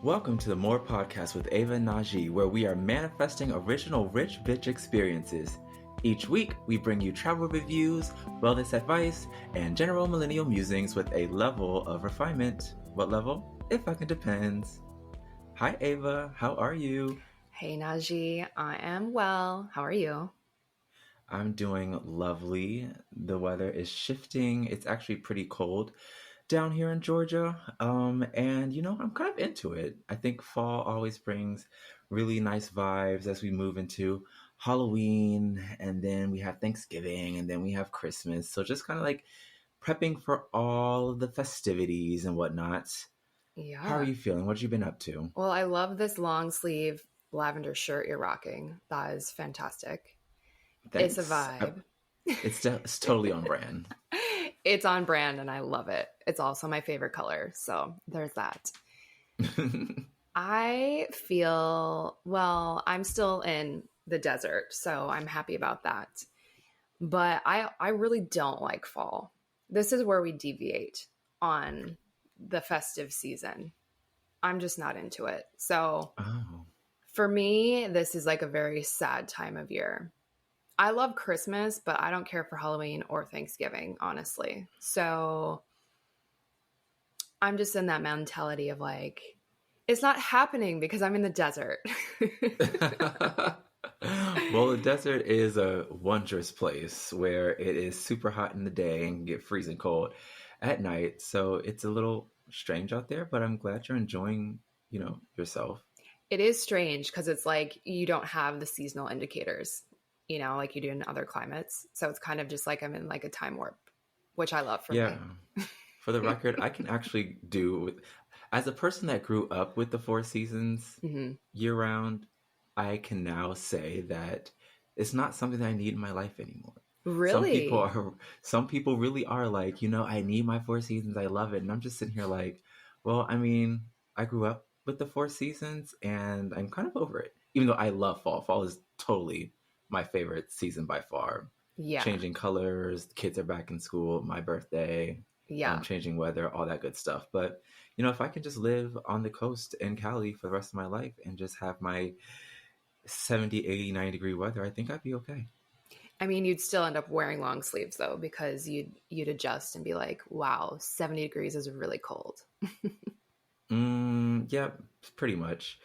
Welcome to the More Podcast with Ava and Najee, where we are manifesting original rich bitch experiences. Each week, we bring you travel reviews, wellness advice, and general millennial musings with a level of refinement. What level? It fucking depends. Hi, Ava. How are you? Hey, Najee. I am well. How are you? I'm doing lovely. The weather is shifting. It's actually pretty cold down here in Georgia. And I'm kind of into it. I think fall always brings really nice vibes as we move into Halloween, and then we have Thanksgiving, and then we have Christmas. So just kind of like prepping for all the festivities and whatnot. How are Yeah. you feeling? What have you been up to? Well, I love this long sleeve lavender shirt you're rocking. That is fantastic. It's a Thanks. vibe. It's totally on brand. It's on brand and I love it. It's also my favorite color. So there's that. I feel, well, I'm still in the desert, so I'm happy about that. But I really don't like fall. This is where we deviate on the festive season. I'm just not into it. So Oh. for me, this is like a very sad time of year. I love Christmas, but I don't care for Halloween or Thanksgiving, honestly. So I'm just in that mentality of like, it's not happening because I'm in the desert. Well, the desert is a wondrous place where it is super hot in the day and get freezing cold at night. So it's a little strange out there, but I'm glad you're enjoying, yourself. It is strange because it's like you don't have the seasonal indicators, like you do in other climates. So it's kind of just like I'm in like a time warp, which I love for Yeah. me. For the record, I can actually as a person that grew up with the four seasons Hmm. year round, I can now say that it's not something that I need in my life anymore. Some people Really? are, some people really are like, I need my four seasons. I love it. And I'm just sitting here like, well, I mean, I grew up with the four seasons and I'm kind of over it. Even though I love fall. Fall is totally my favorite season by far. Yeah. Changing colors, kids are back in school, my birthday, Yeah. changing weather, all that good stuff. But, if I can just live on the coast in Cali for the rest of my life and just have my 70, 80, 90-degree weather, I think I'd be okay. I mean, you'd still end up wearing long sleeves though, because you'd adjust and be like, wow, 70 degrees is really cold. Yeah, pretty much.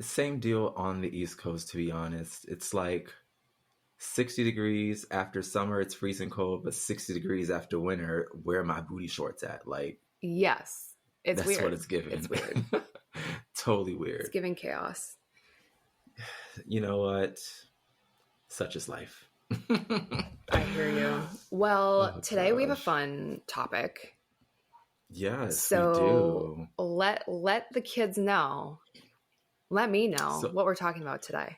Same deal on the East Coast, to be honest. It's like 60 degrees after summer, it's freezing cold, but 60 degrees after winter, where are my booty shorts at? Like, Yes. It's that's what weird. it's giving. It's weird. Totally It's weird. giving chaos. You know what? Such is life. I hear you. Well, Oh today we have a gosh. fun topic. Yes, we So do. let the kids know, let me know So what we're talking about today.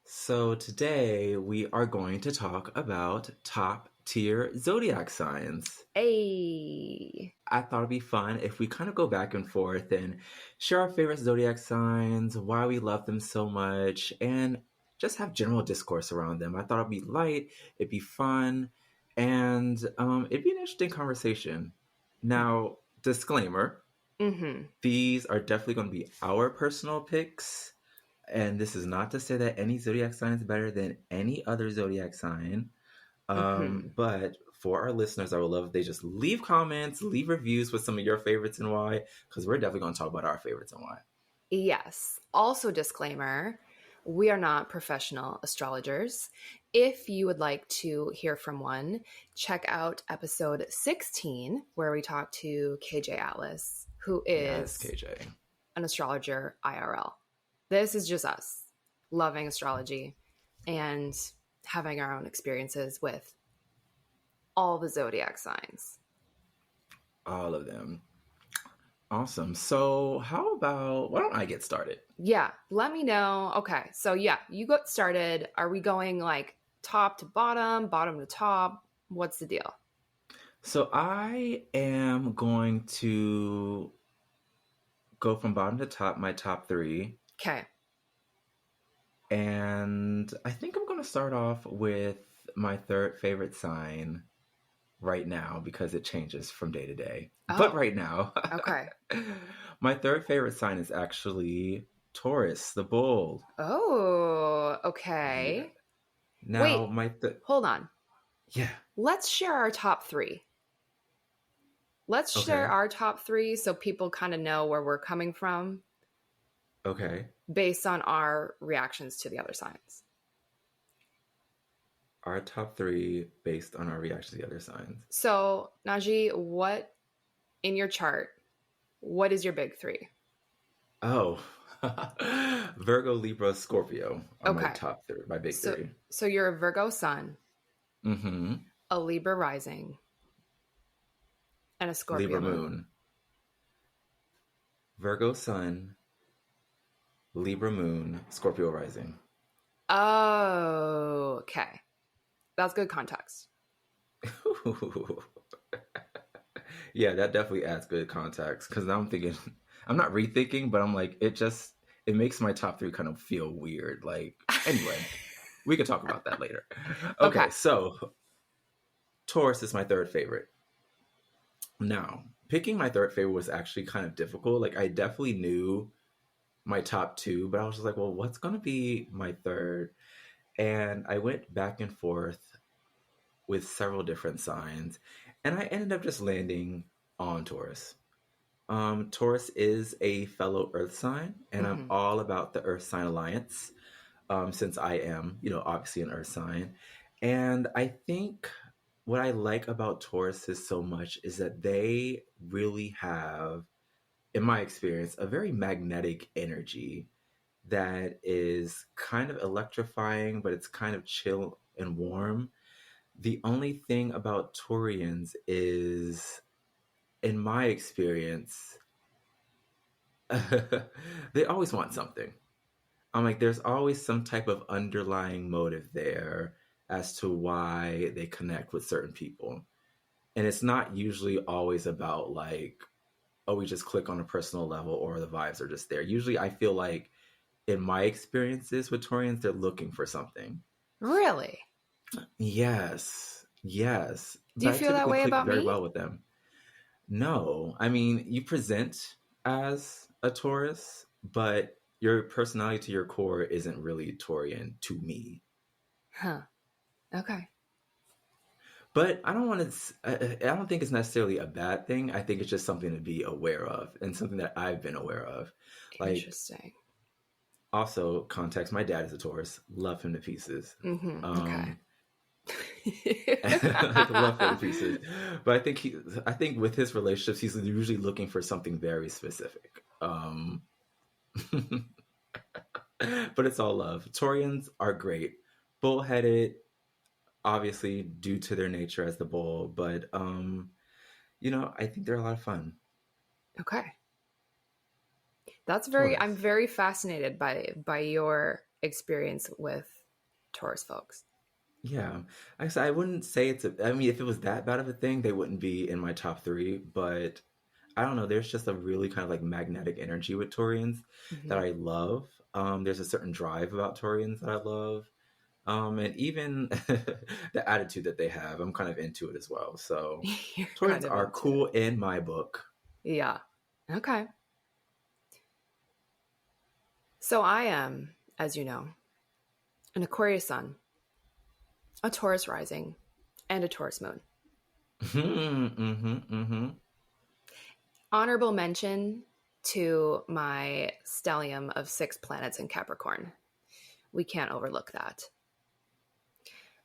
so today we are going to talk about top tier zodiac signs. Hey. I thought it'd be fun if we kind of go back and forth and share our favorite zodiac signs, why we love them so much, and just have general discourse around them. I thought it'd be light, it'd be fun, and it'd be an interesting conversation. Now, disclaimer, Mm-hmm. these are definitely going to be our personal picks. And this is not to say that any zodiac sign is better than any other zodiac sign. Mm-hmm. But for our listeners, I would love if they just leave comments, leave reviews with some of your favorites and why, because we're definitely going to talk about our favorites and why. Yes. Also, disclaimer, we are not professional astrologers. If you would like to hear from one, check out episode 16, where we talk to KJ Atlas, who Yes, is KJ. an astrologer IRL. This is just us loving astrology and having our own experiences with all the zodiac signs. All of them. Awesome. So, how about, why don't I get started? Yeah, let me know. Okay, so yeah, you got started. Are we going like top to bottom, bottom to top? What's the deal? So, I am going to go from bottom to top, my top three. Okay. And I think I'm going to start off with my third favorite sign, right now because it changes from day to day. But Oh, right now, okay. my third favorite sign is actually Taurus, the bull. Oh, Yeah. okay. Now, Wait, my hold on. yeah. Let's share our top three. Let's share Okay. our top three so people kind of know where we're coming from Okay. based on our reactions to the other signs. Our top three based on our reaction to the other signs. So, Najee, what in your chart, what is your big three? Oh, Virgo, Libra, Scorpio are my Okay. top three, my big So three. so you're a Virgo sun, Mm-hmm. a Libra rising, and a Libra Scorpio moon. moon, Virgo sun, Libra moon, Scorpio rising. Oh, okay. That's good context. Yeah, that definitely adds good context because now I'm thinking, I'm not rethinking, but I'm like, it makes my top three kind of feel weird. Like, anyway, we could talk about that later. Okay. Okay, so Taurus is my third favorite. Now, picking my third favorite was actually kind of difficult. Like, I definitely knew my top two, but I was just like, well, what's going to be my third? And I went back and forth with several different signs, and I ended up just landing on Taurus. Taurus is a fellow Earth sign, and I'm Hmm. all about the Earth sign alliance. Since I am, obviously an Earth sign, and I think what I like about Taurus is so much is that they really have, in my experience, a very magnetic energy that is kind of electrifying, but it's kind of chill and warm. The only thing about Taurians is, in my experience, they always want something. I'm like, there's always some type of underlying motive there as to why they connect with certain people. And it's not usually always about like, oh, we just click on a personal level or the vibes are just there. Usually I feel like in my experiences with Taurians, they're looking for something. Really? Yes, yes. Do you But I feel that typically way click about very me? well with them. No, I mean, you present as a Taurus, but your personality to your core isn't really Taurian to me. Huh. Okay. But I don't want to, I don't think it's necessarily a bad thing. I think it's just something to be aware of and something that I've been aware of. Like, Interesting. also, context, my dad is a Taurus. Love him to pieces. Okay. Um, like love him to pieces. But I think with his relationships, he's usually looking for something very specific. But it's all love. Taurians are great. Bullheaded, obviously, due to their nature as the bull, but I think they're a lot of fun. Okay. I'm Taurus. very fascinated by your experience with Taurus folks. Yeah. Like I said, I wouldn't say I mean, if it was that bad of a thing, they wouldn't be in my top three, but I don't know. There's just a really kind of like magnetic energy with Taurians that Hmm. I love. There's a certain drive about Taurians that I love. And even the attitude that they have, I'm kind of into it as well. So You're kind Taurians of are into it. cool in my book. Yeah. Okay. So I am, as you know, an Aquarius sun, a Taurus rising, and a Taurus moon. Mm-hmm, mm-hmm. Honorable mention to my stellium of 6 planets in Capricorn. We can't overlook that.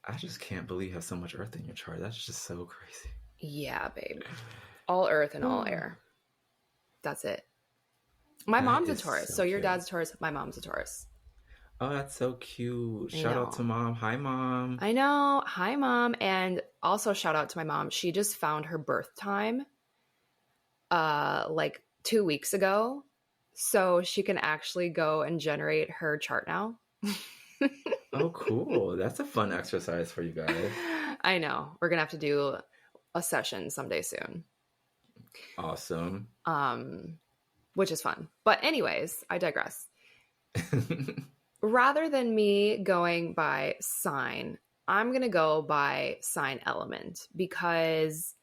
I just can't believe you have so much Earth in your chart. That's just so crazy. Yeah, babe. All earth and all air. That's it. My That mom's a is Taurus. so So your cute. dad's a Taurus. My mom's a Taurus. Oh, that's so cute. I Shout out to know. mom. Hi, mom. I know. Hi, mom. And also shout out to my mom. She just found her birth time like 2 weeks ago. So she can actually go and generate her chart now. Oh, cool. That's a fun exercise for you guys. I know. We're gonna have to do a session someday soon. Awesome. Um, which is fun. But anyways, I digress. Rather than me going by sign, I'm going to go by sign element because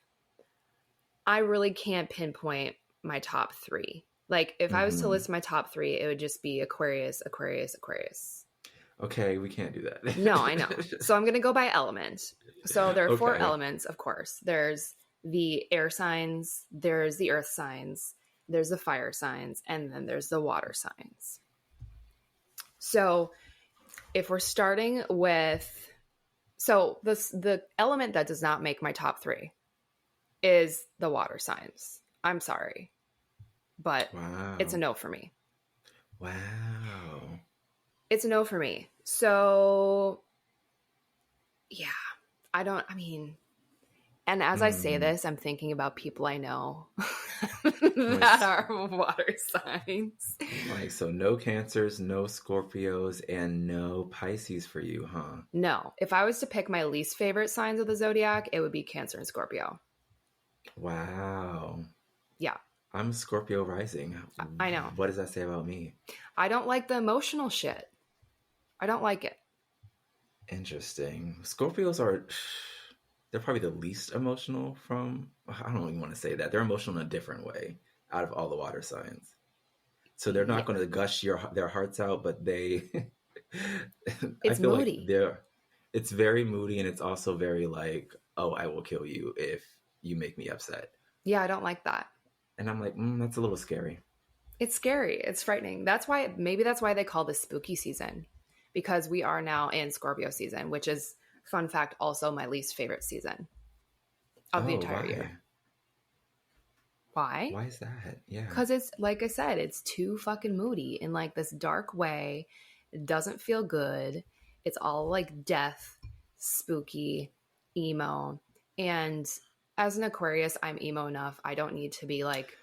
I really can't pinpoint my top three. Like, if I was to Hmm. list my top three, it would just be Aquarius, Aquarius, Aquarius. Okay, we can't do No, I know. that. So I'm going to go by element. So there are four Okay. elements, of course. There's the air signs, there's the earth signs, there's the fire signs, and then there's the water signs. So if we're starting with, so the element that does not make my top three is the water signs. I'm sorry, but it's a Wow. no for me. Wow. It's a no for me. So yeah, I mean, and as I say Mm. this, I'm thinking about people I know Like, that are water signs. like, so no Cancers, no Scorpios, and no Pisces for you, huh? No, if I was to pick my least favorite signs of the zodiac, it would be Cancer and Scorpio. Wow. Yeah, I'm Scorpio rising. I know. What does that say about me? I don't like the emotional shit. I don't like it. Interesting. Scorpios are, they're probably the least emotional from, I don't even want to say that. They're emotional in a different way out of all the water signs. So they're Yeah, not going to gush their hearts out, but they, I it's feel like moody. it's very moody and it's also very like, oh, I will kill you if you make me upset. Yeah, I don't like that. And I'm like, that's a little scary. It's scary. It's frightening. That's why, maybe that's why they call this spooky season, because we are now in Scorpio season, which is, fun fact, also my least favorite season of the Oh, entire year. why? Why? Why is that? Yeah. Because it's, like I said, it's too fucking moody in like this dark way. It doesn't feel good. It's all like death, spooky, emo. And as an Aquarius, I'm emo enough. I don't need to be like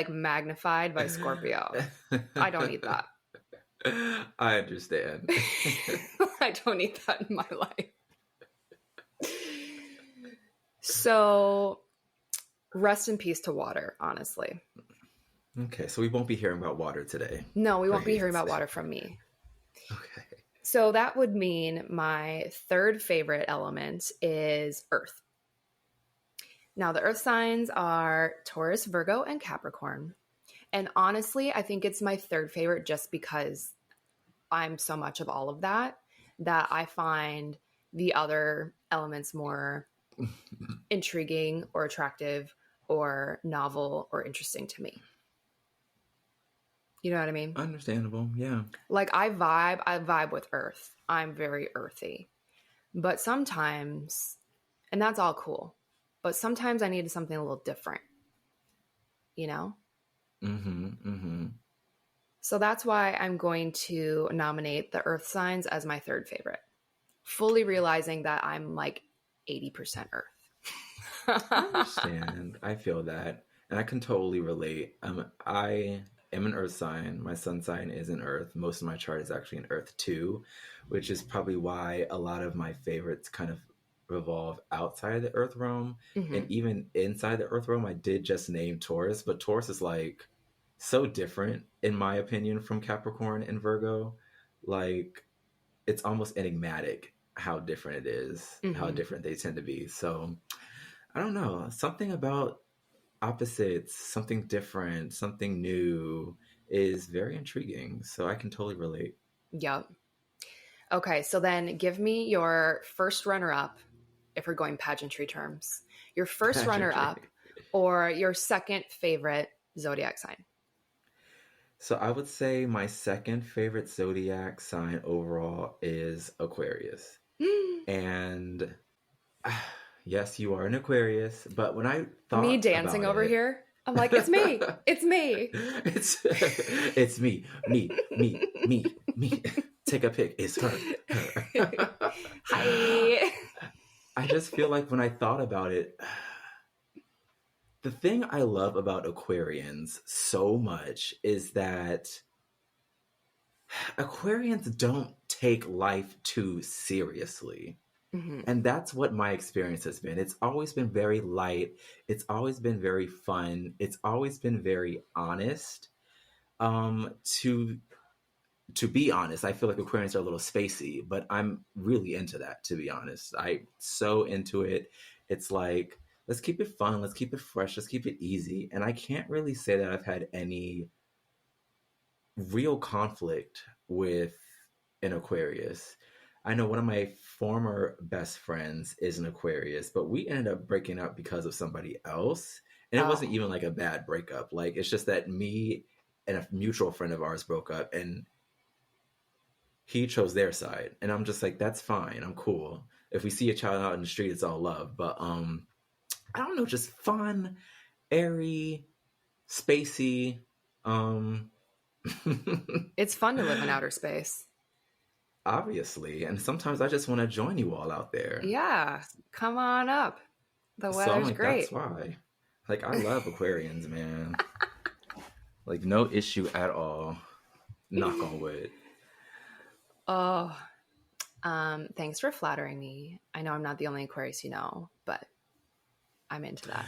magnified by Scorpio. I don't need that. I understand. I don't need that in my life. So rest in peace to water, honestly. Okay, so we won't be hearing about water today. No, we won't be Great. hearing about water from me. Okay. So that would mean my third favorite element is earth. Now, the earth signs are Taurus, Virgo, and Capricorn. And honestly, I think it's my third favorite just because I'm so much of all of that, that I find the other elements more intriguing or attractive or novel or interesting to me. You know what I mean? Understandable. Yeah. Like I vibe with earth. I'm very earthy. But sometimes, and that's all cool, but sometimes I need something a little different, you know? Mm-hmm. Mm-hmm. So that's why I'm going to nominate the earth signs as my third favorite, fully realizing that I'm like 80% earth. I understand. I feel that. And I can totally relate. I am an earth sign. My sun sign is an earth. Most of my chart is actually an earth too, which is probably why a lot of my favorites kind of revolve outside the earth realm. Hmm. And even inside the earth realm, I did just name Taurus, but Taurus is like so different, in my opinion, from Capricorn and Virgo. Like, it's almost enigmatic how different it is, how Hmm. different they tend to be. So, I don't know. Something about opposites, something different, something new is very intriguing. So I can totally relate. Yep. Okay, so then give me your first runner up, if we're going pageantry terms, your first runner Pageantry. up or your second favorite zodiac sign. So I would say my second favorite zodiac sign overall is Aquarius. And yes, you are an Aquarius, but when I Me thought dancing about over it, here. I'm like, it's me. It's me. it's me. Take a pic. It's her. Hi. I just feel like when I thought about it, the thing I love about Aquarians so much is that Aquarians don't take life too seriously. Hmm. And that's what my experience has been. It's always been very light. It's always been very fun. It's always been very honest. To to be honest, I feel like Aquarians are a little spacey, but I'm really into that, to be honest. I so into it. It's like, let's keep it fun, let's keep it fresh, let's keep it easy. And I can't really say that I've had any real conflict with an Aquarius. I know one of my former best friends is an Aquarius, but we ended up breaking up because of somebody else. And it wasn't Oh, even like a bad breakup. Like, it's just that me and a mutual friend of ours broke up, and he chose their side. And I'm just like, that's fine. I'm cool. If we see a child out in the street, it's all love. But I don't know, just fun, airy, spacey. Um it's fun to live in outer space. Obviously. And sometimes I just want to join you all out there. Yeah, come on up. The So I'm weather's like, that's great. why. Like, I love Aquarians, man. Like, no issue at all. Knock on wood. Oh, thanks for flattering me. I know I'm not the only Aquarius you know, but I'm into that.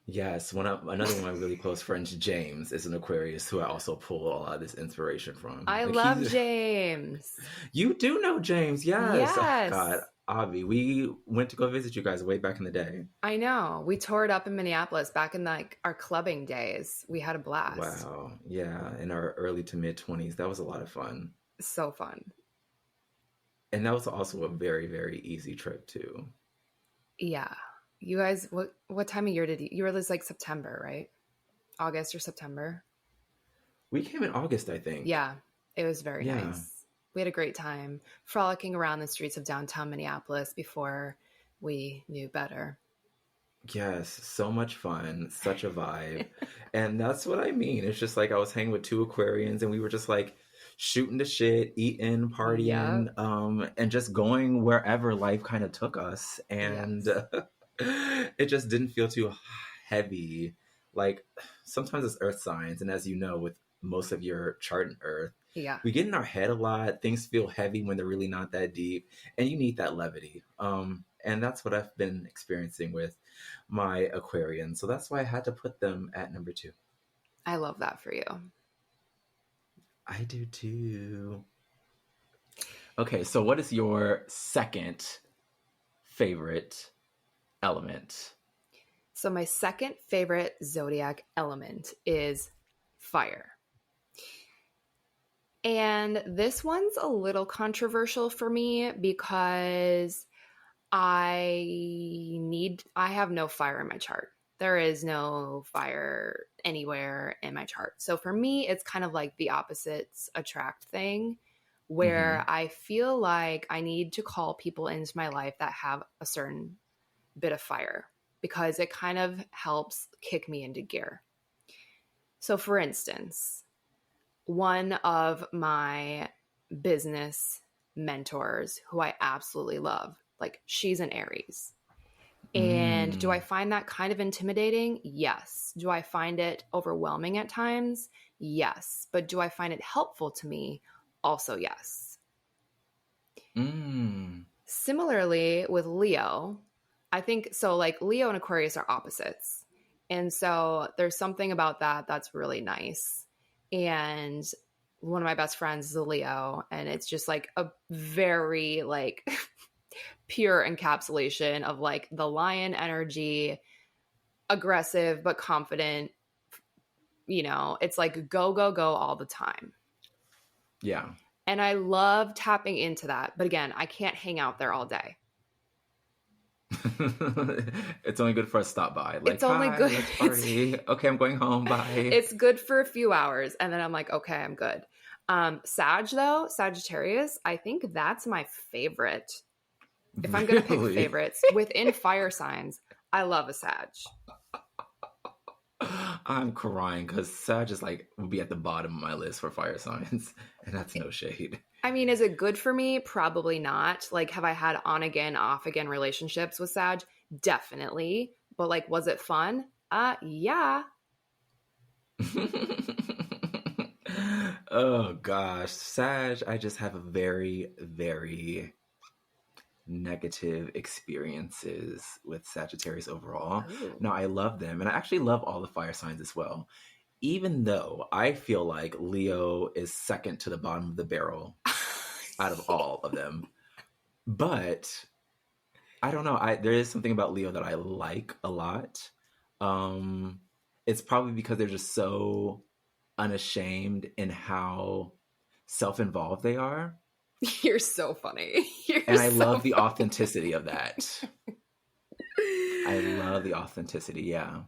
Yes, another one of my really close friends, James, is an Aquarius who I also pull a lot of this inspiration from. I Like, love he's James. you do know James, yes. Oh, Yes, God, Avi, we went to go visit you guys way back in the day. I know. We toured up in Minneapolis back in like our clubbing days. We had a blast. Wow, yeah, in our early to mid 20s, that was a lot of fun, So fun. and that was also a very very easy trip too. Yeah. You guys, what time of year did you were this like September, right? August or September? We came in August, I think. Yeah, it was very Yeah. nice. We had a great time frolicking around the streets of downtown Minneapolis before we knew better. Yes, so much fun, such a vibe. And that's what I mean. It's just like I was hanging with two Aquarians and we were just like shooting the shit, eating, Yep. partying, and just going wherever life kind of took us. And Yes. it just didn't feel too heavy. Like sometimes it's earth signs, and as you know, with most of your chart in earth, Yeah. we get in our head a lot. Things feel heavy when they're really not that deep, and you need that levity. And that's what I've been experiencing with my Aquarian. So that's why I had to put them at number two. I love that for you. I do too. Okay, so what is your second favorite element? So my second favorite zodiac element is fire. And this one's a little controversial for me because I have no fire in my chart. There is no fire anywhere in my chart. So for me, it's kind of like the opposites attract thing Mm-hmm. where I feel like I need to call people into my life that have a certain bit of fire because it kind of helps kick me into gear. So for instance, one of my business mentors who I absolutely love, like she's an Aries. And do I Mm. find that kind of intimidating? Yes. Do I find it overwhelming at times? Yes. But do I find it helpful to me? Also, yes. Mm. Similarly with Leo, I think so. Like Leo and Aquarius are opposites. And so there's something about that that's really nice. And one of my best friends is a Leo, and it's just like a very like pure encapsulation of like the lion energy, aggressive but confident. You know, it's like go, go, go all the time. Yeah. And I love tapping into that. But again, I can't hang out there all day. It's only good for a stop by. Like, It's only hi, good. let's party. Okay, I'm going home. Bye. It's good for a few hours. And then I'm like, okay, I'm good. Sag though, Sagittarius, I think that's my favorite. If I'm going to pick Really? favorites within fire signs, I love a Sag. I'm crying because Sag is like would be at the bottom of my list for fire signs, and that's no shade. I mean, is it good for me? Probably not. Like, have I had on again, off again relationships with Sag? Definitely. But like, was it fun? Yeah. Oh gosh, Sag, I just have a very, very negative experiences with Sagittarius overall. Ooh. Now I love them, and I actually love all the fire signs as well. even though I feel like Leo is second to the bottom of the barrel out of all of them, but I don't know. There is something about Leo that I like a lot. Um, it's probably because they're just so unashamed in how self-involved they are, You're so funny. You're and I so love the funny. authenticity of that. I love the authenticity. Yeah,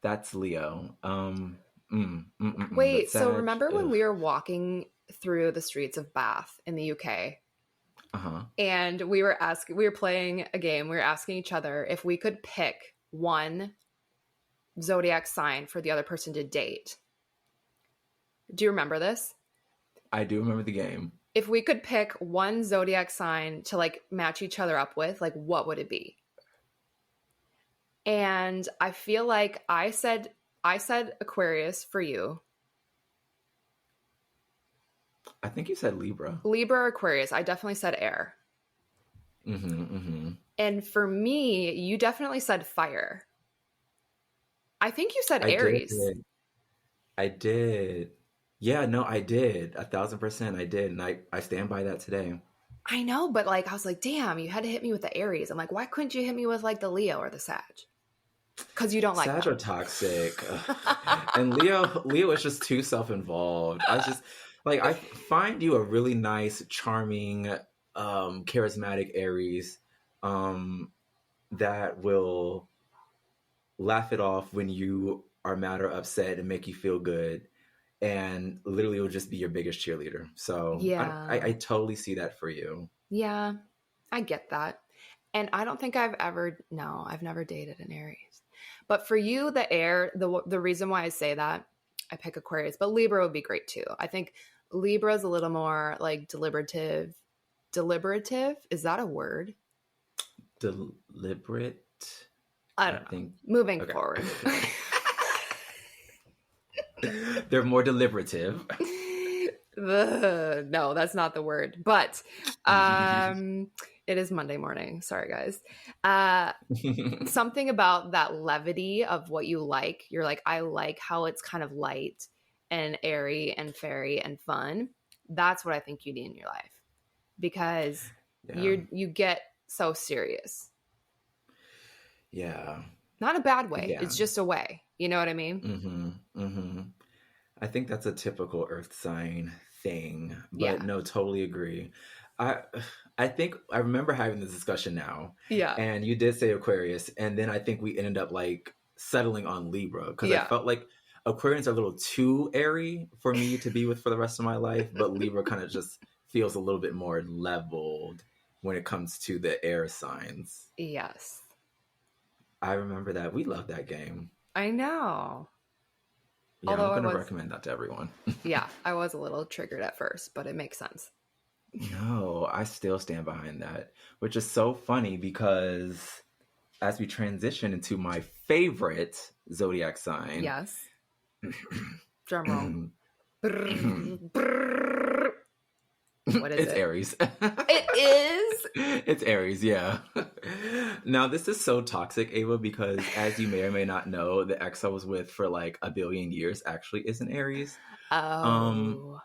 that's Leo. But Wait, so Sag, remember when ugh. we were walking through the streets of Bath in the UK Uh huh. and we were playing a game. We were asking each other if we could pick one zodiac sign for the other person to date. Do you remember this? I do remember the game. If we could pick one zodiac sign to like match each other up with, like what would it be? And I feel like I said Aquarius for you. I think you said Libra. Libra or Aquarius. I definitely said air. Mm-hmm. Mm-hmm. And for me, you definitely said fire. I think you said I Aries. did. I did. Yeah, no, I did. 1,000% I did. And I stand by that today. I know, but like I was like, damn, you had to hit me with the Aries. I'm like, why couldn't you hit me with like the Leo or the Sag? Because you don't like Sag are them. toxic. Ugh. And Leo is just too self-involved. I just like I find you a really nice, charming, charismatic Aries, um, that will laugh it off when you are mad or upset and make you feel good. And literally will just be your biggest cheerleader. So Yeah. I totally see that for you. Yeah. I get that. And I don't think I've never dated an Aries. But for you, the air, the reason why I say that, I pick Aquarius, but Libra would be great too. I think Libra is a little more like deliberative. Deliberative? Is that a word? Deliberate, I I don't know. think. Moving Okay. forward. They're more deliberative. No, that's not the word. But it is Monday morning. Sorry, guys. Something about that levity of what you like. You're like, I like how it's kind of light and airy and fairy and fun. That's what I think you need in your life because Yeah. you get so serious. Yeah. Not a bad way. Yeah. It's just a way. You know what I mean? Mm-hmm. Mm-hmm. I think that's a typical earth sign thing, but Yeah. no, totally agree. I I think I remember having this discussion now, Yeah. and you did say Aquarius, and then I think we ended up like settling on Libra because I Yeah. felt like Aquarians are a little too airy for me to be with for the rest of my life, but Libra kind of just feels a little bit more leveled when it comes to the air signs. Yes. I remember that. We loved that game. I know. Yeah, I'm Although I going to was, recommend that to everyone. yeah, I was a little triggered at first, but it makes sense. No, I still stand behind that, which is so funny because as we transition into my favorite zodiac sign, Yes. Drum roll. Brrr, brrr. What is it's it? Aries. It is. It's Aries, yeah. Now, this is so toxic, Ava, because as you may or may not know, the ex I was with for like a billion years actually is an Aries. Um, Oh.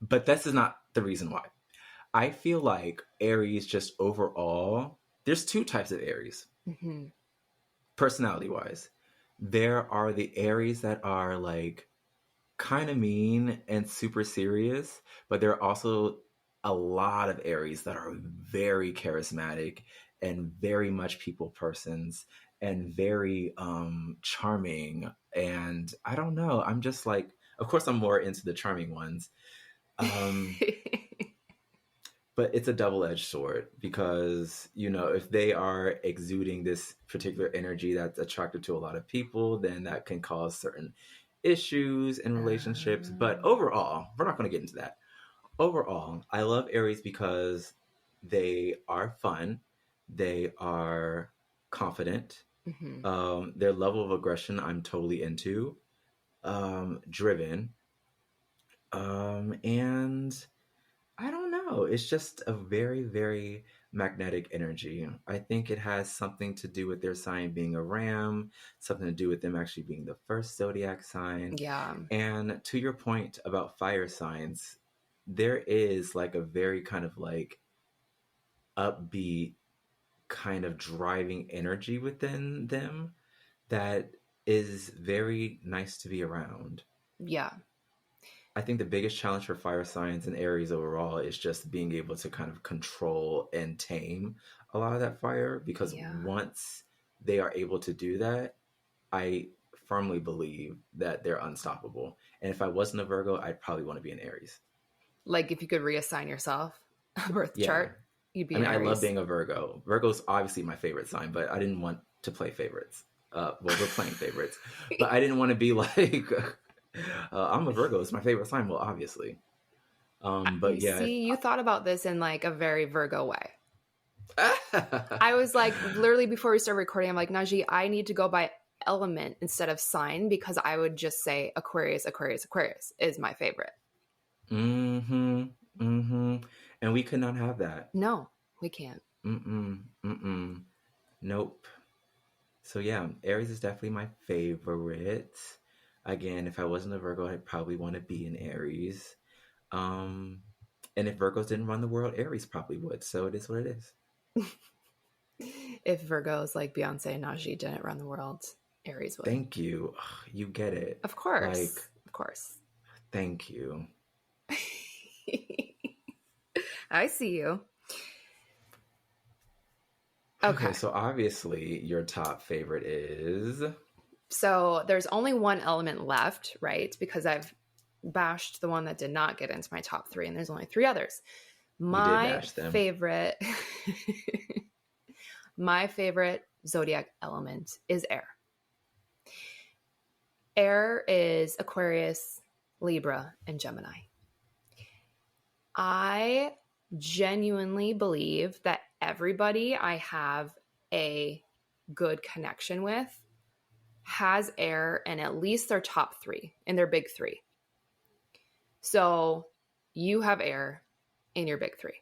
but this is not the reason why. I feel like Aries just overall, there's two types of Aries, Hmm. personality wise. There are the Aries that are like kind of mean and super serious, but there are also a lot of Aries that are very charismatic and very much people persons and very charming. And I don't know, I'm just like, of course, I'm more into the charming ones. Um, but it's a double-edged sword because if they are exuding this particular energy that's attractive to a lot of people, then that can cause certain issues in relationships. But overall, we're not going to get into that. Overall, I love Aries because they are fun, they are confident, Hmm. their level of aggression I'm totally into, driven, and I don't know. It's just a very, very magnetic energy. I think it has something to do with their sign being a ram, something to do with them actually being the first zodiac sign. Yeah. And to your point about fire signs, there is like a very kind of like upbeat kind of driving energy within them that is very nice to be around. Yeah. I think the biggest challenge for fire signs and Aries overall is just being able to kind of control and tame a lot of that fire, because Yeah. once they are able to do that, I firmly believe that they're unstoppable. And if I wasn't a Virgo, I'd probably want to be an Aries. Like if you could reassign yourself a birth Yeah. chart, you'd I be an mean, I love Aries. being a Virgo. Virgo's obviously my favorite sign, but I didn't want to play favorites. Well, we're playing favorites, but I didn't want to be like, I'm a Virgo. It's my favorite sign. Well, obviously. I But yeah, see you thought about this in like a very Virgo way. if, I was like, literally before we started recording, I'm like, Najee, I need to go by element instead of sign because I would just say Aquarius, Aquarius, Aquarius is my favorite. mm-hmm, mm-hmm. And we could not have that. No, we can't. Mm-mm, mm-mm. Nope. So yeah, Aries is definitely my favorite. Again, if I wasn't a Virgo, I'd probably want to be an Aries. Um, and if Virgos didn't run the world, Aries probably would. So it is what it is. If Virgos like Beyonce and Najee didn't run the world, Aries would. Thank you. You get it. Of course. Like, Of course. thank you. I see you. Okay, Okay. so obviously your top favorite is. So there's only one element left, right? Because I've bashed the one that did not get into my top three, and there's only three others. You did My bash them. favorite, my favorite zodiac element is air. Air is Aquarius, Libra, and Gemini. I genuinely believe that everybody I have a good connection with has air in at least their top three, in their big three. So you have air in your big three.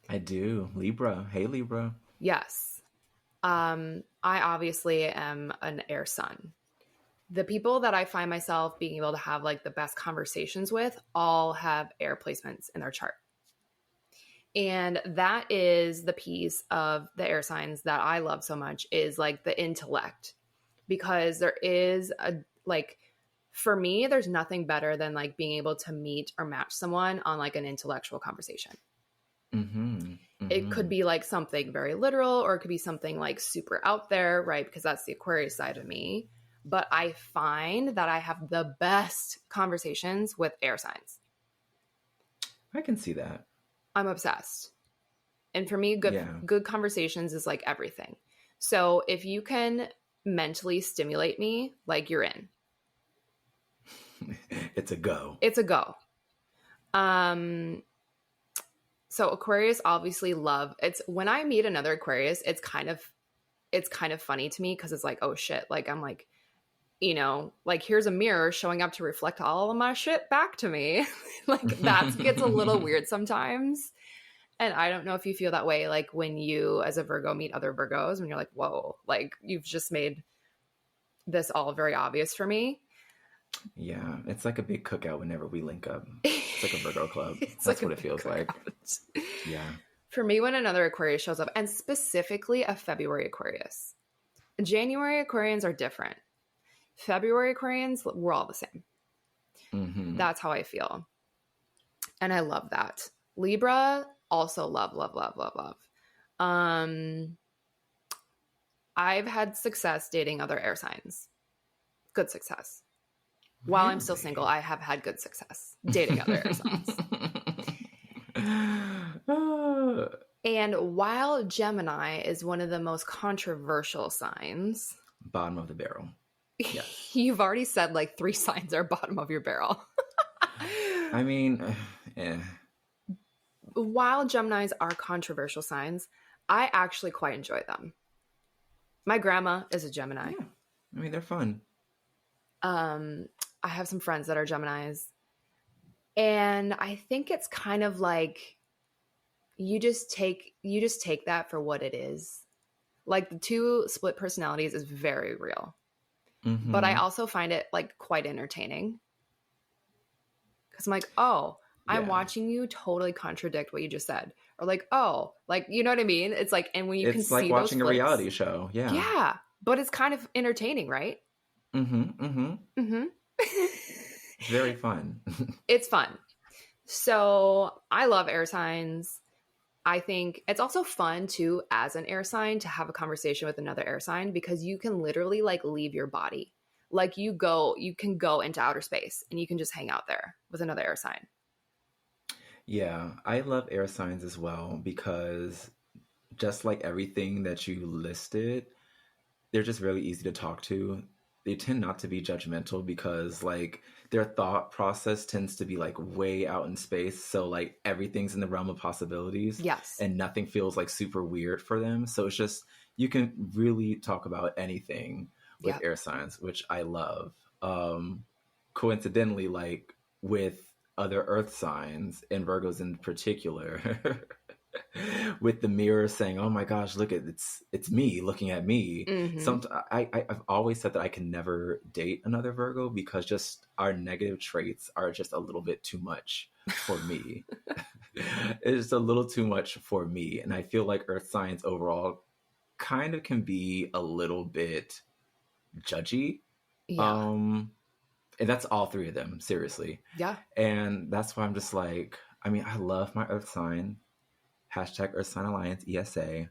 I do. Libra. Hey, Libra. Yes. I obviously am an air sun. The people that I find myself being able to have like the best conversations with all have air placements in their chart. And that is the piece of the air signs that I love so much, is like the intellect, because there is a, like, for me, there's nothing better than like being able to meet or match someone on like an intellectual conversation. Mm-hmm. Mm-hmm. It could be like something very literal, or it could be something like super out there, right? Because that's the Aquarius side of me. But I find that I have the best conversations with air signs. I can see that. I'm obsessed. And for me, Yeah. good conversations is like everything. So if you can mentally stimulate me, like, you're in. It's a go. It's a go. So Aquarius obviously love, it's when I meet another Aquarius, it's kind of funny to me because it's like, oh shit, like I'm like, you know, like here's a mirror showing up to reflect all of my shit back to me. Like that gets a little weird sometimes. And I don't know if you feel that way, like when you as a Virgo meet other Virgos, when you're like, whoa, like you've just made this all very obvious for me. Yeah, it's like a big cookout whenever we link up. It's like a Virgo club. It's That's like what it feels like. Yeah. For me, when another Aquarius shows up, and specifically a February Aquarius, January Aquarians are different. February Aquarians, we're all the same. Mm-hmm. That's how I feel. And I love that. Libra, also love, love, love, love, love. I've had success dating other air signs. Good success. While I'm still single, I have had good success dating other air signs. And while Gemini is one of the most controversial signs, Bottom of the barrel. Yes. You've already said like 3 signs are bottom of your barrel. I mean, yeah. While Geminis are controversial signs, I actually quite enjoy them. My grandma is a Gemini. Yeah. I mean, they're fun. I have some friends that are Geminis. And I think it's kind of like you just take that for what it is. Like the two split personalities is very real. But I Mm-hmm. also find it like quite entertaining because I'm like, oh, I'm Yeah. watching you totally contradict what you just said. Or like, oh, like, you know what I mean? It's like, and when you can It's like see those watching a flips, reality show. Yeah. yeah, but it's kind of entertaining, right? Mm-hmm. Mm-hmm. Mm-hmm. It's very fun. It's fun. So I love air signs. I think it's also fun too, as an air sign, to have a conversation with another air sign because you can literally like leave your body. Like you can go into outer space and you can just hang out there with another air sign. Yeah, I love air signs as well because just like everything that you listed, they're just really easy to talk to. They tend not to be judgmental because like their thought process tends to be like way out in space. So like everything's in the realm of possibilities Yes. and nothing feels like super weird for them. So it's just you can really talk about anything with Yeah. air signs, which I love. Um Coincidentally, like with other earth signs and Virgos in particular, with the mirror saying, "Oh my gosh, look at it's me looking at me." Mm-hmm. Some I've always said that I can never date another Virgo because just our negative traits are just a little bit too much for me. It's a little too much for me, and I feel like Earth signs overall kind of can be a little bit judgy. Yeah. Um, and that's all three of them, seriously. Yeah. And that's why I'm just like, I mean, I love my Earth sign. Hashtag Earth Sign Alliance, ESA.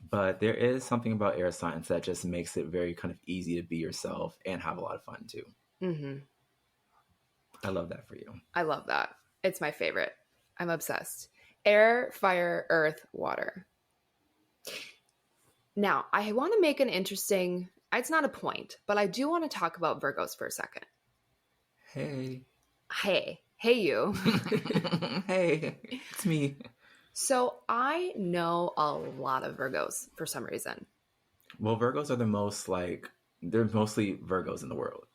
But there is something about air signs that just makes it very kind of easy to be yourself and have a lot of fun too. Mm-hmm. I love that for you. I love that. It's my favorite. I'm obsessed. Air, fire, earth, water. Now, I want to make an interesting, it's not a point, but I do want to talk about Virgos for a second. Hey. Hey, you. Hey, it's me. So I know a lot of Virgos for some reason. Well, Virgos are the most like, they're mostly Virgos in the world.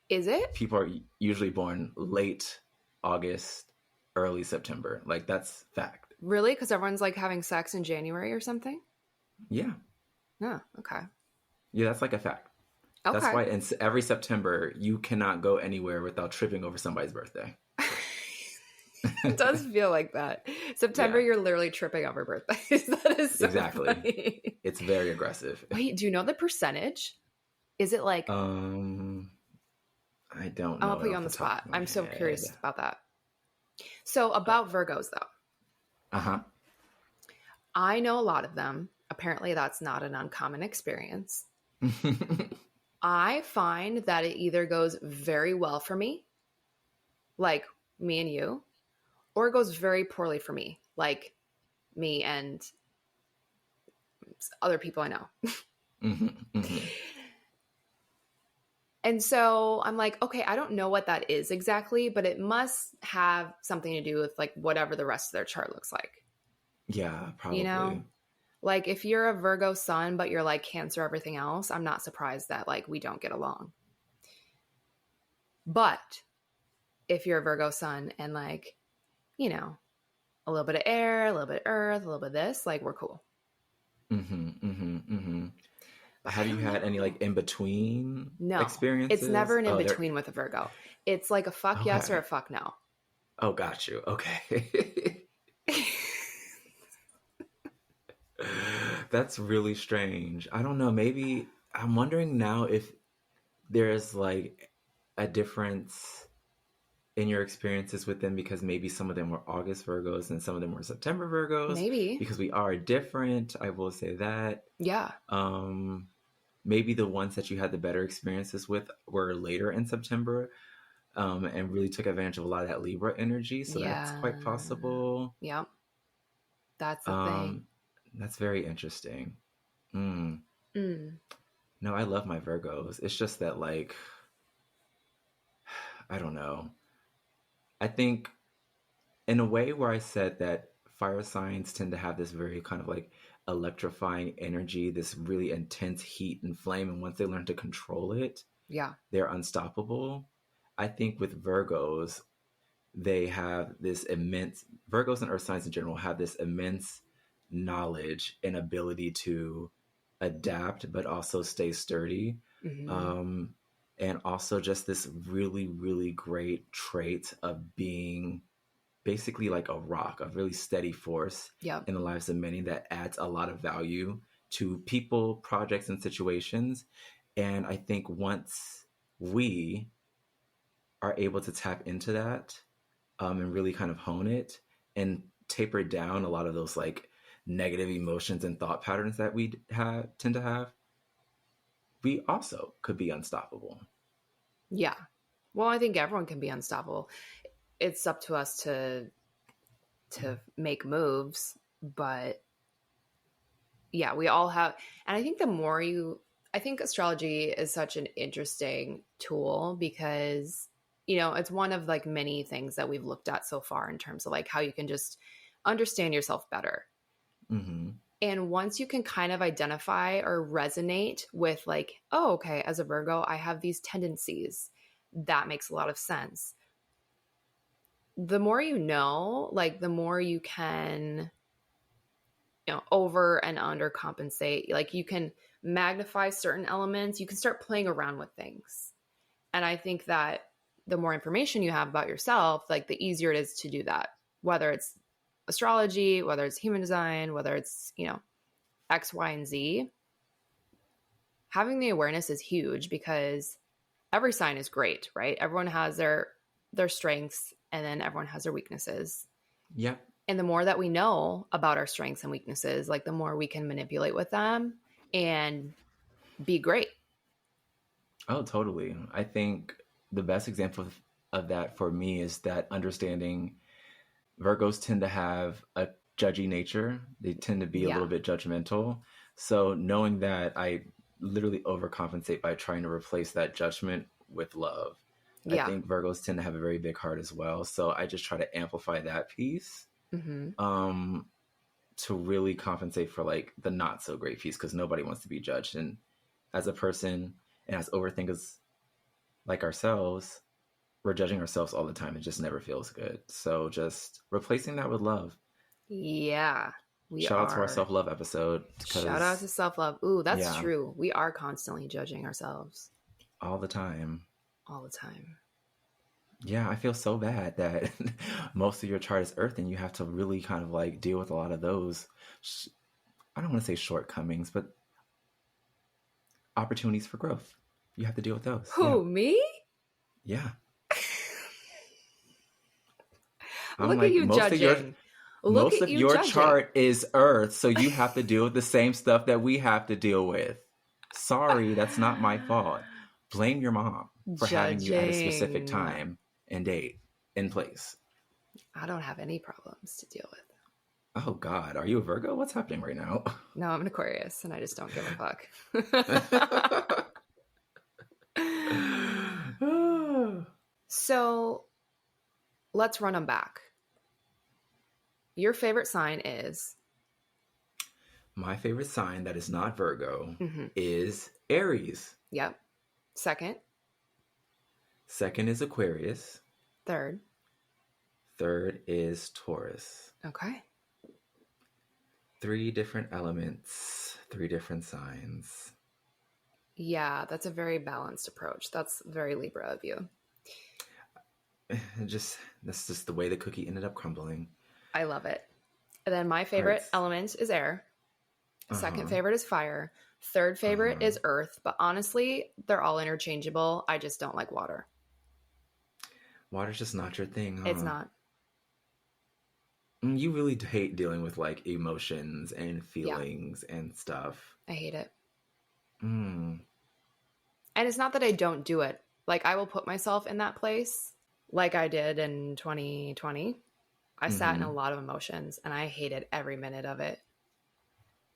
Is it? People are usually born late August, early September. Like, that's fact. Really? Because everyone's like having sex in January or something? Yeah. Oh, okay. Yeah, that's like a fact. That's Okay. why in every September, you cannot go anywhere without tripping over somebody's birthday. It does feel like that. September, Yeah, you're literally tripping over birthdays. That is so exactly. funny. It's very aggressive. Wait, do you know the percentage? Is it like, Um, I don't I'm know gonna it put you off on the the top spot. of my I'm so head. curious about that. So, about Virgos, though, Uh I know a lot of them. Apparently, that's not an uncommon experience. huh. I find that it either goes very well for me, like me and you, or it goes very poorly for me, like me and other people I know. And so I'm like, okay, I don't know what that is exactly, but it must have something to do with like whatever the rest of their chart looks like. Yeah, You know? probably. Like if you're a Virgo sun, but you're like Cancer, everything else, I'm not surprised that like we don't get along. But if you're a Virgo sun and like, you know, a little bit of air, a little bit of earth, a little bit of this, like we're cool. But I Have you don't had any know. like in between No, it's never experiences? an in Oh, there. between with a Virgo. It's like a fuck yes or Okay. a fuck no. Oh, got you. Okay. That's really strange. I don't know. Maybe I'm wondering now if there's like a difference in your experiences with them because maybe some of them were August Virgos and some of them were September Virgos Maybe. because we are different. I will say that. Yeah. Um, Maybe the ones that you had the better experiences with were later in September, and really took advantage of a lot of that Libra energy. So that's Yeah. quite possible. Yep. That's the thing. Um, that's very interesting. Mm. Mm. No, I love my Virgos. It's just that, like, I don't know. I think in a way where I said that fire signs tend to have this very kind of like electrifying energy, this really intense heat and flame. And once they learn to control it, Yeah. they're unstoppable. I think with Virgos, they have this immense, Virgos and earth signs in general have this immense knowledge and ability to adapt, but also stay sturdy. Mm-hmm. Um, and also just this really, really great trait of being basically like a rock, a really steady force Yep. in the lives of many that adds a lot of value to people, projects, and situations. And I think once we are able to tap into that, and really kind of hone it and taper down a lot of those like negative emotions and thought patterns that we tend to have, we also could be unstoppable. Yeah. Well, I think everyone can be unstoppable. It's up to us to make moves, but yeah, we all have. And I think I think astrology is such an interesting tool because, it's one of like many things that we've looked at so far in terms of like how you can just understand yourself better. Mm-hmm. And once you can kind of identify or resonate with like, oh, okay, as a Virgo, I have these tendencies. That makes a lot of sense. The more you know, like the more you can, over and under compensate. Like you can magnify certain elements, you can start playing around with things. And I think that the more information you have about yourself, like the easier it is to do that, whether it's astrology, whether it's human design, whether it's, X, Y, and Z. Having the awareness is huge because every sign is great, right? Everyone has their strengths and then everyone has their weaknesses. Yep. And the more that we know about our strengths and weaknesses, like the more we can manipulate with them and be great. Oh, totally. I think the best example of that for me is that understanding Virgos tend to have a judgy nature. They tend to be a Yeah. little bit judgmental. So knowing that, I literally overcompensate by trying to replace that judgment with love. I Yeah. think Virgos tend to have a very big heart as well. So I just try to amplify that piece, Mm-hmm. um, to really compensate for like the not so great piece because nobody wants to be judged. And as a person and as overthinkers like ourselves, we're judging ourselves all the time. It just never feels good. So just replacing that with love. Yeah. We Shout out to our are. self love episode Shout out to because, self-love. Ooh, that's yeah, true. We are constantly judging ourselves all the time. all the time. Yeah, I feel so bad that most of your chart is Earth and you have to really kind of like deal with a lot of those, I don't want to say shortcomings, but opportunities for growth. You have to deal with those. Yeah. Who, me? Yeah. I'm Look at like, you judging. Look most at of you your judging. chart is Earth, so you have to deal with the same stuff that we have to deal with. Sorry, that's not my fault. Blame your mom for having you at a specific Judging. time and date and place. I don't have any problems to deal with. Oh God, are you a Virgo? What's happening right now? No, I'm an Aquarius and I just don't give a fuck. So let's run them back. Your favorite sign is? My favorite sign that is not Virgo Mm-hmm. is Aries. Yep. Second. Second is Aquarius. Third. Third is Taurus. Okay. 3 different elements, 3 different signs. Yeah, that's a very balanced approach. That's very Libra of you. That's just the way the cookie ended up crumbling. I love it. And then my favorite element is air. Second favorite is fire. Third favorite is earth. But honestly, they're all interchangeable. I just don't like water. Water's just not your thing, huh? It's not. You really hate dealing with like emotions and feelings and stuff. I hate it. Mm. And it's not that I don't do it. Like I will put myself in that place like I did in 2020. I sat in a lot of emotions and I hated every minute of it.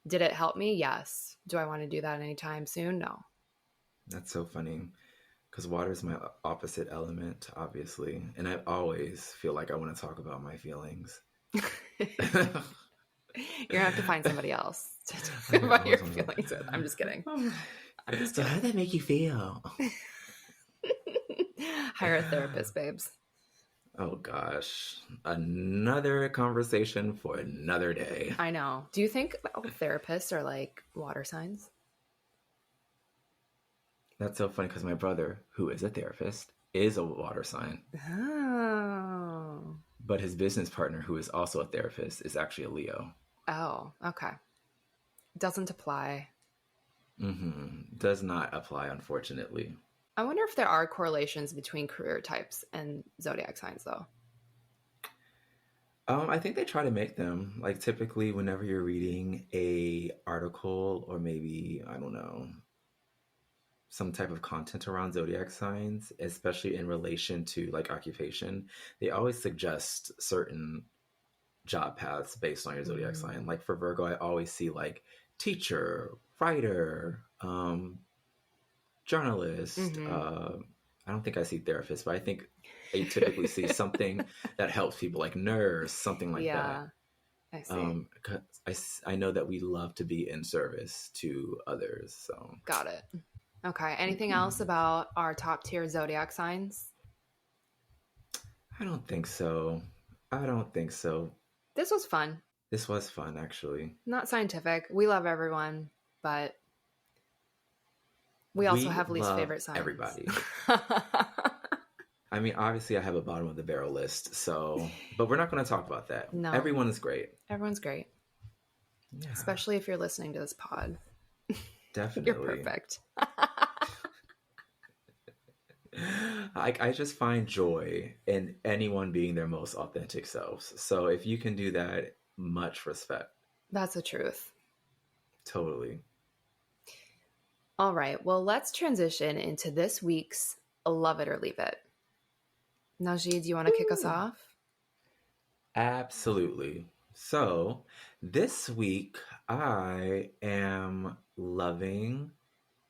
Did it help me? Yes. Do I want to do that anytime soon? No. That's so funny because water is my opposite element, obviously. And I always feel like I want to talk about my feelings. You're going to have to find somebody else to talk about your feelings with. I'm just kidding. So how did that make you feel? Hire a therapist, babes. Oh gosh. Another conversation for another day. I know. Do you think all therapists are like water signs? That's so funny because my brother, who is a therapist, is a water sign, Oh. but his business partner, who is also a therapist, is actually a Leo. Oh, okay. Doesn't apply. Does not apply, unfortunately. I wonder if there are correlations between career types and zodiac signs, though. I think they try to make them like typically whenever you're reading a article or maybe I don't know some type of content around zodiac signs, especially in relation to like occupation, they always suggest certain job paths based on your zodiac sign. Mm. Like for Virgo, I always see like teacher, writer, journalist. Mm-hmm. I don't think I see therapist, but I think I typically see something that helps people, like nurse, something like that. Yeah, I see. 'Cause I know that we love to be in service to others. So Got it. Okay. Anything else mhm. about our top tier zodiac signs? I don't think so. I don't think so. This was fun. This was fun, actually. Not scientific. We love everyone, but we also We have least love favorite signs. everybody. I mean, obviously, I have a bottom of the barrel list, so, but we're not going to talk about that. No, Everyone is great. everyone's great, Yeah, especially if you're listening to this pod. You're definitely. perfect. I just find joy in anyone being their most authentic selves. So if you can do that, much respect. That's the truth. Totally. All right. Well, let's transition into this week's Love It or Leave It. Najee, do you want to kick us Ooh. off? Absolutely. So this week, I am loving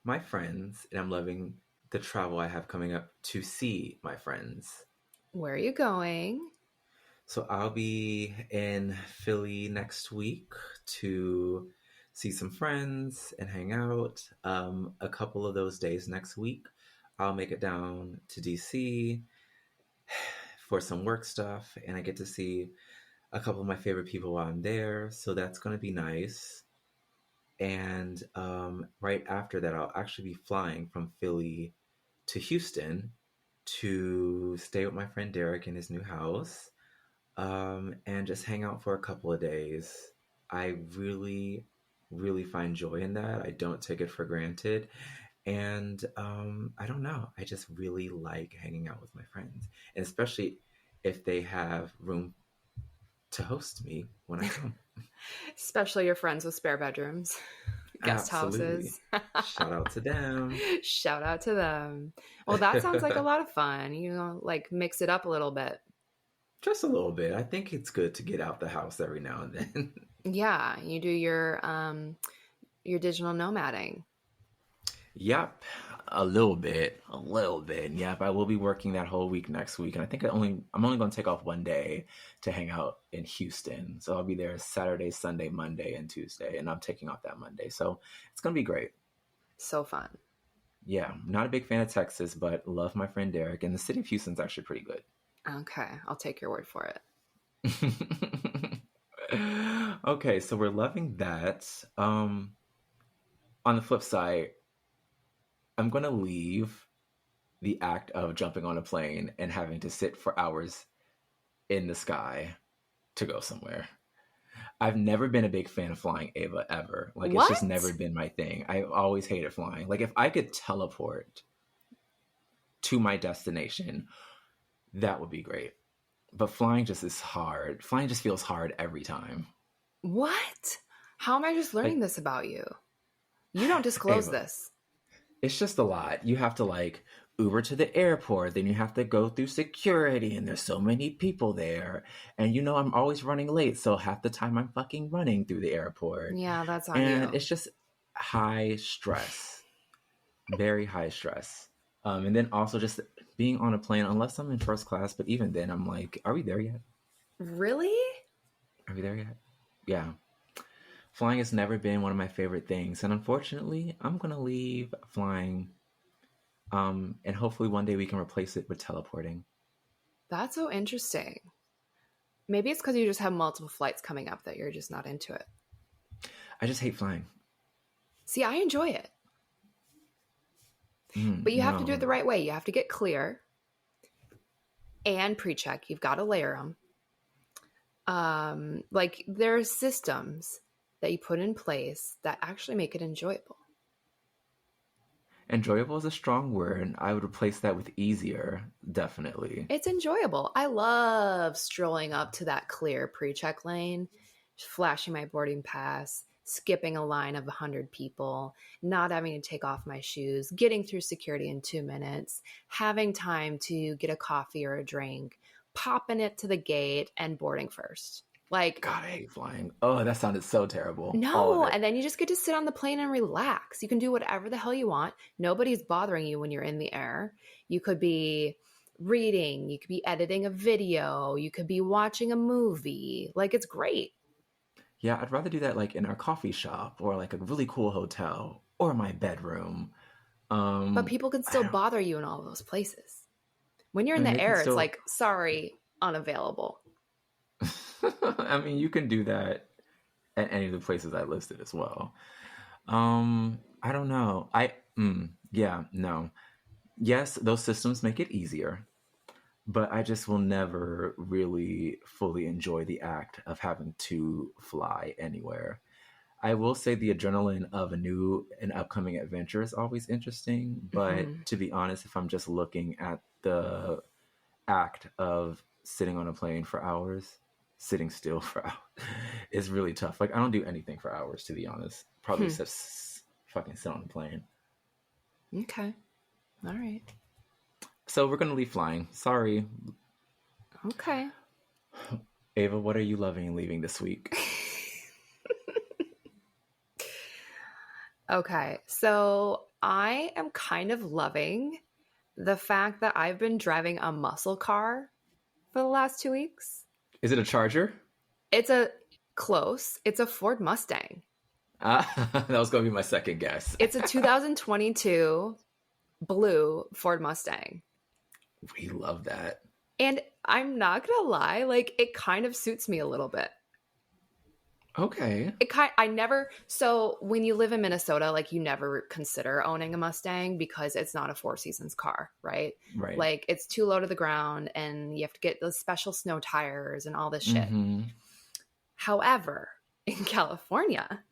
my friends and I'm loving the travel I have coming up to see my friends. Where are you going? So I'll be in Philly next week to see some friends and hang out. A couple of those days next week, I'll make it down to DC for some work stuff, and I get to see a couple of my favorite people while I'm there. So that's going to be nice. And right after that, I'll actually be flying from Philly to Houston to stay with my friend Derek in his new house and just hang out for a couple of days. I really, really find joy in that. I don't take it for granted. And I don't know. I just really like hanging out with my friends, and especially if they have room to host me when I come. Especially your friends with spare bedrooms, guest Absolutely. houses. Shout out to them. Shout out to them. Well, that sounds like a lot of fun. You know, like mix it up a little bit. Just a little bit. I think it's good to get out the house every now and then. Yeah, you do your digital nomading. Yep, a little bit, a little bit. Yep, I will be working that whole week next week, and I think I'm only going to take off one day to hang out in Houston. So I'll be there Saturday, Sunday, Monday, and Tuesday, and I'm taking off that Monday. So it's going to be great. So fun. Yeah, not a big fan of Texas, but love my friend Derek, and the city of Houston's actually pretty good. Okay, I'll take your word for it. Okay, so we're loving that. On the flip side, I'm going to leave the act of jumping on a plane and having to sit for hours in the sky to go somewhere. I've never been a big fan of flying, Ava, ever. Like, it's just never What? been my thing. I always hated flying. Like, if I could teleport to my destination, that would be great. But flying just is hard. Flying just feels hard every time. What? How am I just learning Like, this about you? You don't disclose Ava, this. it's just a lot. You have to like Uber to the airport, then you have to go through security, and there's so many people there. And I'm always running late, so half the time I'm fucking running through the airport. Yeah, that's on And you. it's just high stress, very high stress. And then also just being on a plane, unless I'm in first class, but even then I'm like, are we there yet? Really? Are we there yet? Yeah. Flying has never been one of my favorite things. And unfortunately, I'm going to leave flying. And hopefully one day we can replace it with teleporting. That's so interesting. Maybe it's because you just have multiple flights coming up that you're just not into it. I just hate flying. See, I enjoy it. But you have to do it No. the right way. You have to get clear and pre-check. You've got to layer them. Like there are systems that you put in place that actually make it enjoyable. Enjoyable is a strong word. I would replace that with easier, definitely. It's enjoyable. I love strolling up to that clear pre-check lane, flashing my boarding pass, skipping a line of 100 people, not having to take off my shoes, getting through security in 2 minutes, having time to get a coffee or a drink, popping it to the gate, and boarding first. Like, God, I hate flying. Oh, that sounded so terrible. All of no, it. and then you just get to sit on the plane and relax. You can do whatever the hell you want. Nobody's bothering you when you're in the air. You could be reading, you could be editing a video, you could be watching a movie. Like, it's great. Yeah, I'd rather do that like in our coffee shop or like a really cool hotel or my bedroom. But people can still I don't. bother you in all those places. When you're I in mean, the they can air, it's still. like, sorry, unavailable. I mean, you can do that at any of the places I listed as well. I don't know. Yeah, no. Yes, those systems make it easier, but I just will never really fully enjoy the act of having to fly anywhere. I will say the adrenaline of a new and upcoming adventure is always interesting, but Mhm. to be honest, if I'm just looking at the act of sitting on a plane for hours, sitting still for hours, is really tough. Like I don't do anything for hours, to be honest. Probably Hmm. except fucking sit on a plane. Okay. All right. So we're gonna leave flying. Sorry, Okay. Ava. What are you loving and leaving this week? Okay. So I am kind of loving the fact that I've been driving a muscle car for the last 2 weeks. Is it a charger? It's a it's a Ford Mustang. That was gonna be my second guess. It's a 2022 blue Ford Mustang. We love that. And I'm not gonna lie, like it kind of suits me a little bit. Okay. I never, so when you live in Minnesota, like you never consider owning a Mustang because it's not a Four Seasons car, right? Right. Like it's too low to the ground and you have to get those special snow tires and all this shit. Mm-hmm. However, in California,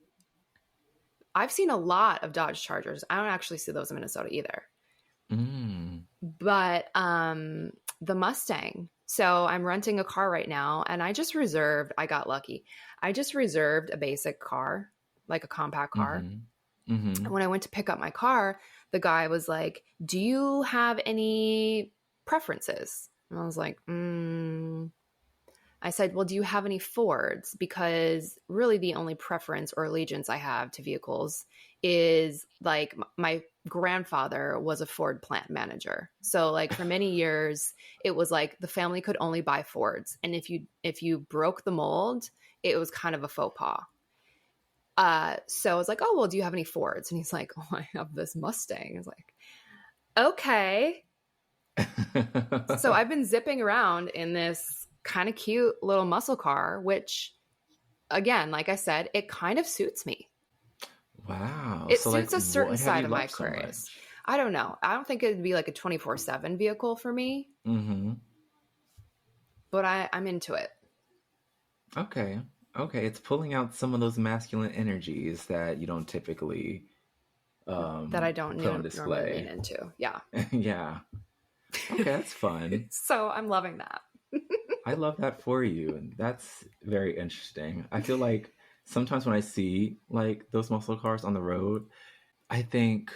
I've seen a lot of Dodge Chargers. I don't actually see those in Minnesota either. Mm. But the Mustang. So I'm renting a car right now and I got lucky. I just reserved a basic car, like a compact car. Mm-hmm. Mm-hmm. And when I went to pick up my car, the guy was like, "Do you have any preferences?" And I was like, I said, "Well, do you have any Fords? Because really the only preference or allegiance I have to vehicles is like my grandfather was a Ford plant manager. So like for many years, it was like the family could only buy Fords. And if you broke the mold, it was kind of a faux pas. So I was like, "Oh, well, do you have any Fords?" And he's like, "Oh, I have this Mustang." I was like, "Okay." So I've been zipping around in this kind of cute little muscle car, which again, like I said, it kind of suits me. Wow. It So like suits a certain what have side you of my loved so Aquarius. much? I don't know. I don't think it'd be like a 24/7 vehicle for me, Mm-hmm. but I'm into it. Okay. Okay. It's pulling out some of those masculine energies that you don't typically That I don't put on normally lean display. into. Yeah. Yeah. Okay, that's fun. So I'm loving that. I love that for you. And that's very interesting. I feel like sometimes when I see like those muscle cars on the road, I think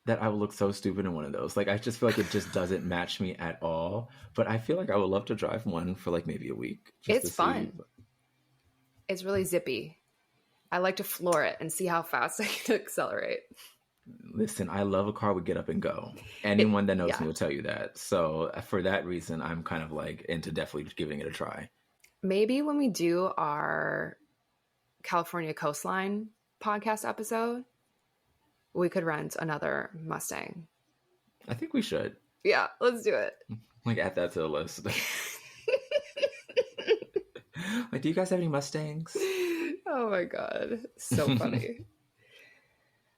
that I would look so stupid in one of those. Like I just feel like it just doesn't match me at all. But I feel like I would love to drive one for like maybe a week just to It's see. fun. It's really zippy. I like to floor it and see how fast I can accelerate. Listen, I love a car would get up and go. It, Anyone that knows yeah. me will tell you that. So for that reason, I'm kind of like into definitely giving it a try. Maybe when we do our California coastline podcast episode, we could rent another Mustang. I think we should. Yeah, let's do it. Like, add that to the list. Like, do you guys have any Mustangs? Oh my God. So funny.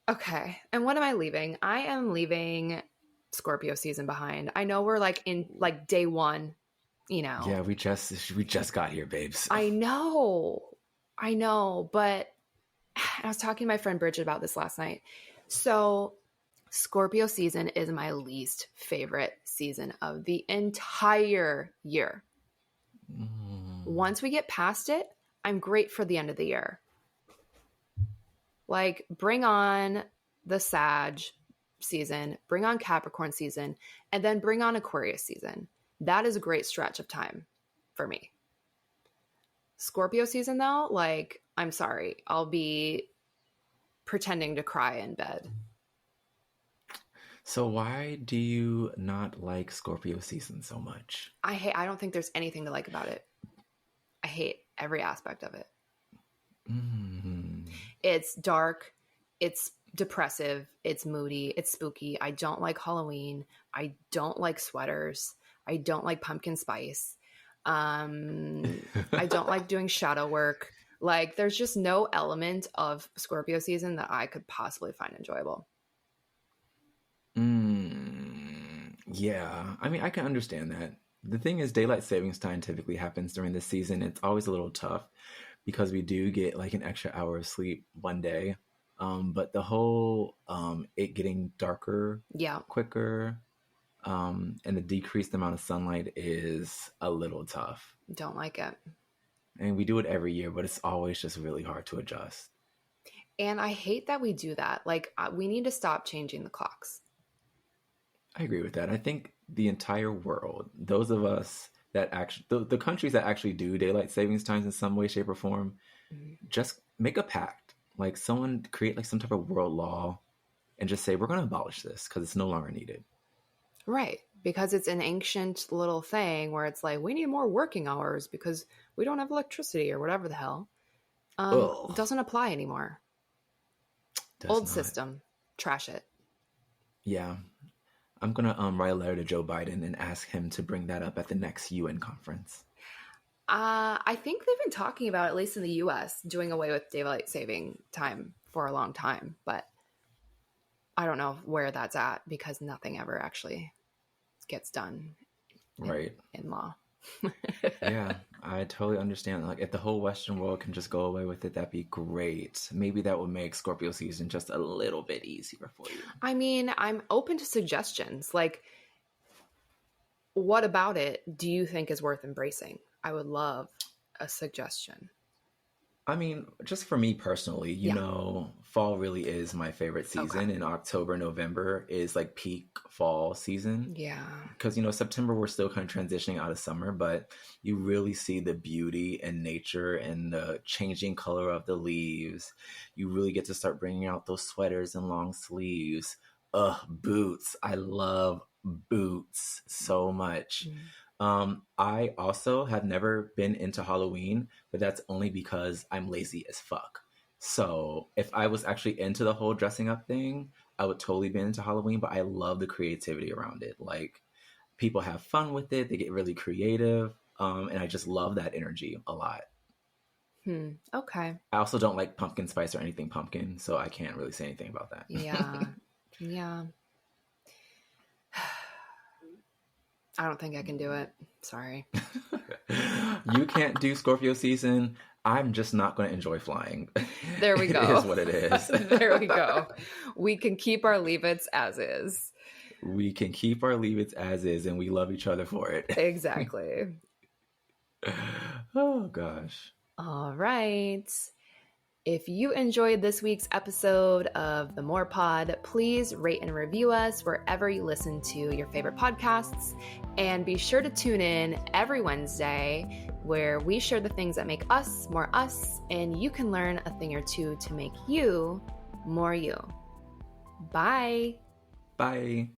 Okay. And what am I leaving? I am leaving Scorpio season behind. I know we're like in like day one, you know. Yeah, we just got here, babes. I know. But I was talking to my friend Bridget about this last night. So Scorpio season is my least favorite season of the entire year. Once we get past it, I'm great for the end of the year. Like, bring on the Sag season, bring on Capricorn season, and then bring on Aquarius season. That is a great stretch of time for me. Scorpio season, though, like, I'm sorry, I'll be pretending to cry in bed. So why do you not like Scorpio season so much? I don't think there's anything to like about it. I hate every aspect of it. Mm-hmm. It's dark, it's depressive, it's moody, it's spooky. I don't like Halloween. I don't like sweaters. I don't like pumpkin spice. I don't like doing shadow work. Like, there's just no element of Scorpio season that I could possibly find enjoyable. Yeah, I mean, I can understand that. The thing is, daylight savings time typically happens during the season. It's always a little tough because we do get like an extra hour of sleep one day. But the whole it getting darker quicker and the decreased amount of sunlight is a little tough. Don't like it. And we do it every year, but it's always just really hard to adjust. And I hate that we do that. Like, we need to stop changing the clocks. I agree with that. I think the entire world, those of us that actually, the countries that actually do daylight savings times in some way, shape, or form, just make a pact. Like, someone create like some type of world law and just say, we're going to abolish this because it's no longer needed. Right. Because it's an ancient little thing where it's like, we need more working hours because we don't have electricity or whatever the hell. It doesn't apply anymore. Old system. Trash it. Yeah. I'm going to write a letter to Joe Biden and ask him to bring that up at the next UN conference. I think they've been talking about, at least in the US, doing away with daylight saving time for a long time. But I don't know where that's at because nothing ever actually gets done in law. Yeah, I totally understand. Like, if the whole Western world can just go away with it, that'd be great. Maybe that would make Scorpio season just a little bit easier for you. I mean, I'm open to suggestions. Like, what about it do you think is worth embracing? I would love a suggestion. I mean, just for me personally, you know, fall really is my favorite season, and October, November is like peak fall season. Yeah. Because, you know, September, we're still kind of transitioning out of summer, but you really see the beauty in nature and the changing color of the leaves. You really get to start bringing out those sweaters and long sleeves. Boots. I love boots so much. I also have never been into Halloween, but that's only because I'm lazy as fuck. So if I was actually into the whole dressing up thing, I would totally be into Halloween, but I love the creativity around it. Like, people have fun with it. They get really creative. And I just love that energy a lot. Okay. I also don't like pumpkin spice or anything pumpkin, so I can't really say anything about that. Yeah. Yeah. I don't think I can do it. Sorry. You can't do Scorpio season. I'm just not going to enjoy flying. There we go. It is what it is. There we go. We can keep our leave-its as is. We can keep our leave-its as is, and we love each other for it. Exactly. Oh, gosh. All right. If you enjoyed this week's episode of the More Pod, please rate and review us wherever you listen to your favorite podcasts. And be sure to tune in every Wednesday where we share the things that make us more us, and you can learn a thing or two to make you more you. Bye. Bye.